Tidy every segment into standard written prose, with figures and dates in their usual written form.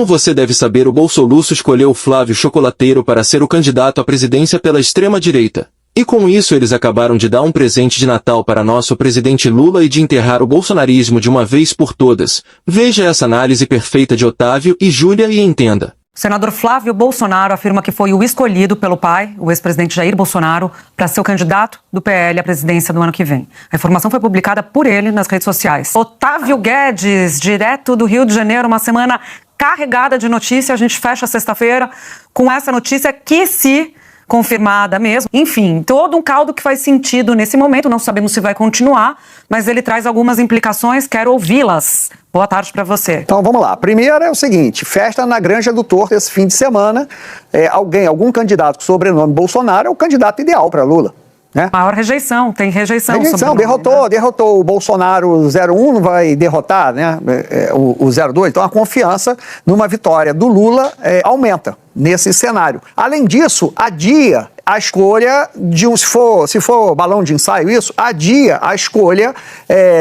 Como você deve saber, o Bolsoluço escolheu Flávio Chocolateiro para ser o candidato à presidência pela extrema-direita. E com isso eles acabaram de dar um presente de Natal para nosso presidente Lula e de enterrar o bolsonarismo de uma vez por todas. Veja essa análise perfeita de Otávio e Júlia e entenda. O senador Flávio Bolsonaro afirma que foi o escolhido pelo pai, o ex-presidente Jair Bolsonaro, para ser o candidato do PL à presidência do ano que vem. A informação foi publicada por ele nas redes sociais. Otávio Guedes, direto do Rio de Janeiro, uma semana carregada de notícia. A gente fecha sexta-feira com essa notícia que, se confirmada mesmo, enfim, todo um caldo que faz sentido nesse momento. Não sabemos se vai continuar, mas ele traz algumas implicações, quero ouvi-las. Boa tarde para você. Então vamos lá. A primeira é o seguinte: festa na Granja do Torto esse fim de semana. Algum candidato com sobrenome Bolsonaro é o candidato ideal para Lula. Né? Maior rejeição, tem rejeição. Derrotou o Bolsonaro 01, não vai derrotar, né? o 02. Então a confiança numa vitória do Lula aumenta nesse cenário. Além disso, adia a escolha de se for balão de ensaio isso, adia a escolha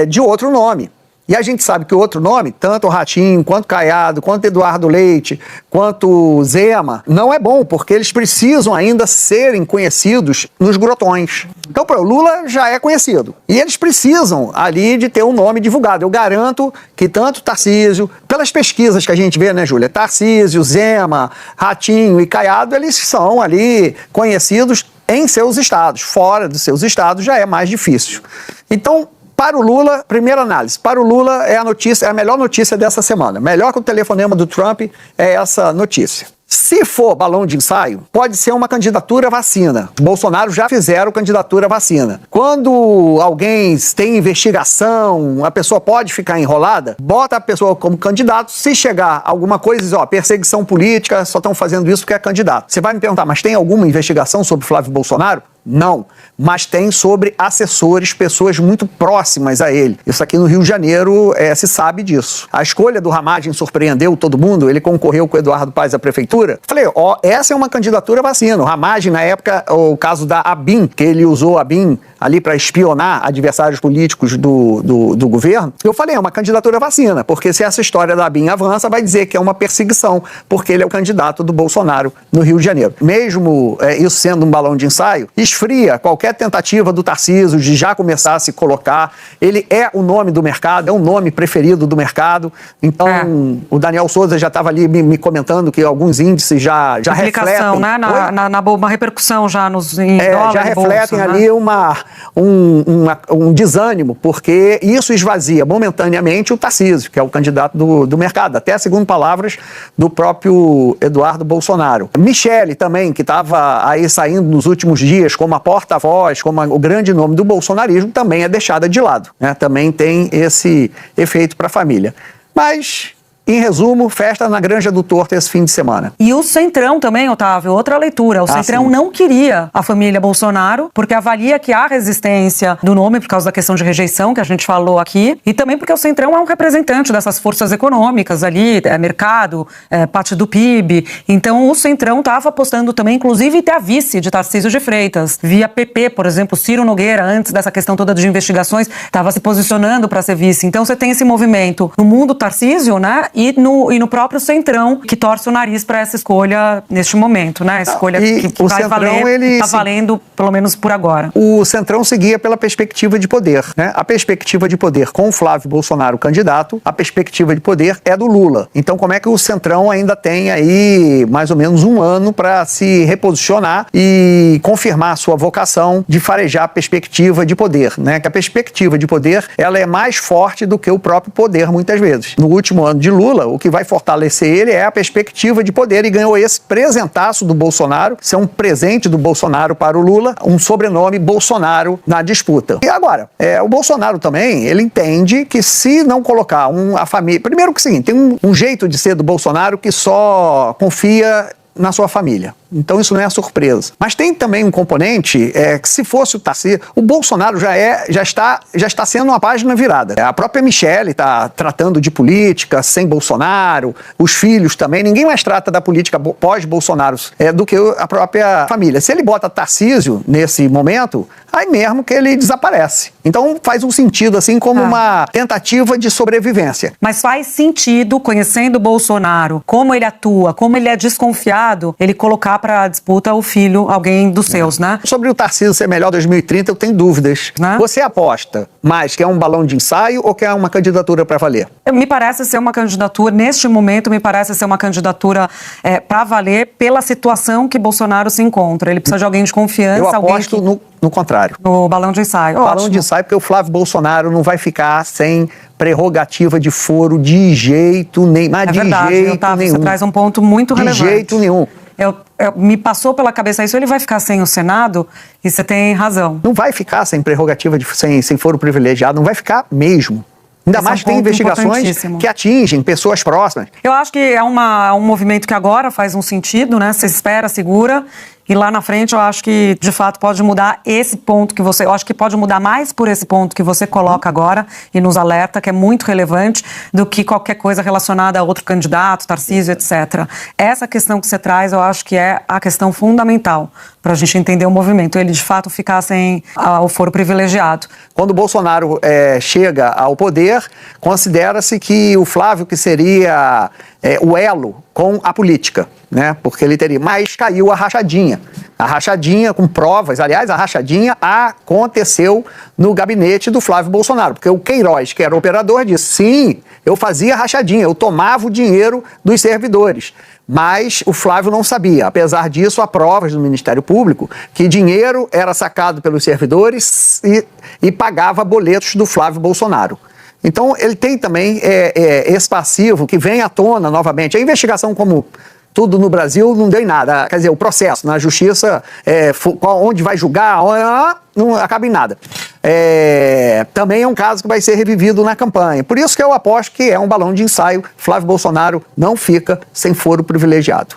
de outro nome. E a gente sabe que o outro nome, tanto o Ratinho, quanto Caiado, quanto Eduardo Leite, quanto Zema, não é bom, porque eles precisam ainda serem conhecidos nos grotões. Então, o Lula já é conhecido. E eles precisam ali de ter um nome divulgado. Eu garanto que tanto Tarcísio, pelas pesquisas que a gente vê, né, Júlia? Tarcísio, Zema, Ratinho e Caiado, eles são ali conhecidos em seus estados. Fora dos seus estados já é mais difícil. Então, para o Lula, primeira análise, para o Lula é a melhor notícia dessa semana. Melhor que o telefonema do Trump é essa notícia. Se for balão de ensaio, pode ser uma candidatura vacina. Bolsonaro já fizeram candidatura vacina. Quando alguém tem investigação, a pessoa pode ficar enrolada, bota a pessoa como candidato. Se chegar alguma coisa, diz, perseguição política, só estão fazendo isso porque é candidato. Você vai me perguntar, mas tem alguma investigação sobre Flávio Bolsonaro? Não, mas tem sobre assessores, pessoas muito próximas a ele. Isso aqui no Rio de Janeiro se sabe disso. A escolha do Ramagem surpreendeu todo mundo, ele concorreu com o Eduardo Paes à prefeitura. Falei, essa é uma candidatura vacina. O Ramagem, na época, o caso da ABIN, que ele usou a ABIN ali para espionar adversários políticos do governo, eu falei, é uma candidatura vacina, porque se essa história da ABIN avança, vai dizer que é uma perseguição, porque ele é o candidato do Bolsonaro no Rio de Janeiro. Mesmo isso sendo um balão de ensaio, esfria qualquer tentativa do Tarcísio de já começar a se colocar. Ele é o nome do mercado, é o nome preferido do mercado. Então, o Daniel Souza já estava ali me comentando que alguns índices já refletem... né? Uma repercussão já em dólar já refletem bolsa, ali né? um desânimo, porque isso esvazia momentaneamente o Tarcísio, que é o candidato do mercado, até segundo palavras do próprio Eduardo Bolsonaro. Michele também, que estava aí saindo nos últimos dias como a porta-voz, como o grande nome do bolsonarismo, também é deixada de lado, né? Também tem esse efeito para a família. Mas, em resumo, festa na Granja do Torto esse fim de semana. E o Centrão também, Otávio, outra leitura. O Centrão não queria a família Bolsonaro, porque avalia que há resistência do nome por causa da questão de rejeição que a gente falou aqui, e também porque o Centrão é um representante dessas forças econômicas ali, mercado, parte do PIB. Então o Centrão estava apostando também, inclusive, em ter a vice de Tarcísio de Freitas. Via PP, por exemplo, Ciro Nogueira, antes dessa questão toda de investigações, estava se posicionando para ser vice. Então você tem esse movimento no mundo Tarcísio, né? E no próprio Centrão, que torce o nariz para essa escolha neste momento, né? A escolha que vai valer, está valendo, pelo menos por agora. O Centrão seguia pela perspectiva de poder, né? A perspectiva de poder com o Flávio Bolsonaro candidato, a perspectiva de poder é do Lula. Então, como é que o Centrão ainda tem aí mais ou menos um ano para se reposicionar e confirmar a sua vocação de farejar a perspectiva de poder, né? Que a perspectiva de poder, ela é mais forte do que o próprio poder, muitas vezes. No último ano de Lula, o que vai fortalecer ele é a perspectiva de poder, e ganhou esse presentaço do Bolsonaro, isso é um presente do Bolsonaro para o Lula, um sobrenome Bolsonaro na disputa. E agora, o Bolsonaro também, ele entende que se não colocar a família... Primeiro que sim, tem um jeito de ser do Bolsonaro que só confia na sua família. Então isso não é surpresa. Mas tem também um componente que se fosse o Tarcísio, o Bolsonaro já está sendo uma página virada. A própria Michelle está tratando de política sem Bolsonaro, os filhos também, ninguém mais trata da política pós-Bolsonaro do que a própria família. Se ele bota Tarcísio nesse momento, aí mesmo que ele desaparece. Então faz um sentido assim como uma tentativa de sobrevivência. Mas faz sentido, conhecendo o Bolsonaro, como ele atua, como ele é desconfiado, ele colocar para a disputa o filho, alguém dos seus, né? Sobre o Tarcísio ser melhor 2030, eu tenho dúvidas. Né? Você aposta mais que é um balão de ensaio ou que é uma candidatura para valer? Me parece ser uma candidatura, neste momento, me parece ser uma candidatura para valer pela situação que Bolsonaro se encontra. Ele precisa de alguém de confiança. Eu aposto alguém no contrário. No balão de ensaio. Balão de ensaio, porque o Flávio Bolsonaro não vai ficar sem prerrogativa de foro de jeito nenhum. Mas é verdade, jeito Otávio, nenhum. você traz um ponto muito relevante. De jeito nenhum. Me passou pela cabeça isso, ele vai ficar sem o Senado, e você tem razão. Não vai ficar sem prerrogativa, sem foro privilegiado, não vai ficar mesmo. Ainda mais que tem investigações que atingem pessoas próximas. Eu acho que é um movimento que agora faz um sentido, né? Você espera, segura, e lá na frente eu acho que, de fato, pode mudar esse ponto que você... Eu acho que pode mudar mais por esse ponto que você coloca agora e nos alerta, que é muito relevante, do que qualquer coisa relacionada a outro candidato, Tarcísio, etc. Essa questão que você traz, eu acho que é a questão fundamental para a gente entender o movimento. Ele, de fato, ficar sem o foro privilegiado. Quando o Bolsonaro chega ao poder, considera-se que o Flávio, que seria o elo com a política, né? Porque ele teria... Mas caiu a rachadinha. A rachadinha com provas. Aliás, a rachadinha aconteceu no gabinete do Flávio Bolsonaro, porque o Queiroz, que era operador, disse, sim, eu fazia rachadinha, eu tomava o dinheiro dos servidores. Mas o Flávio não sabia. Apesar disso, há provas do Ministério Público que dinheiro era sacado pelos servidores e pagava boletos do Flávio Bolsonaro. Então, ele tem também esse passivo que vem à tona novamente. A investigação, como tudo no Brasil, não deu em nada. Quer dizer, o processo na justiça, onde vai julgar, não acaba em nada. Também é um caso que vai ser revivido na campanha. Por isso que eu aposto que é um balão de ensaio. Flávio Bolsonaro não fica sem foro privilegiado.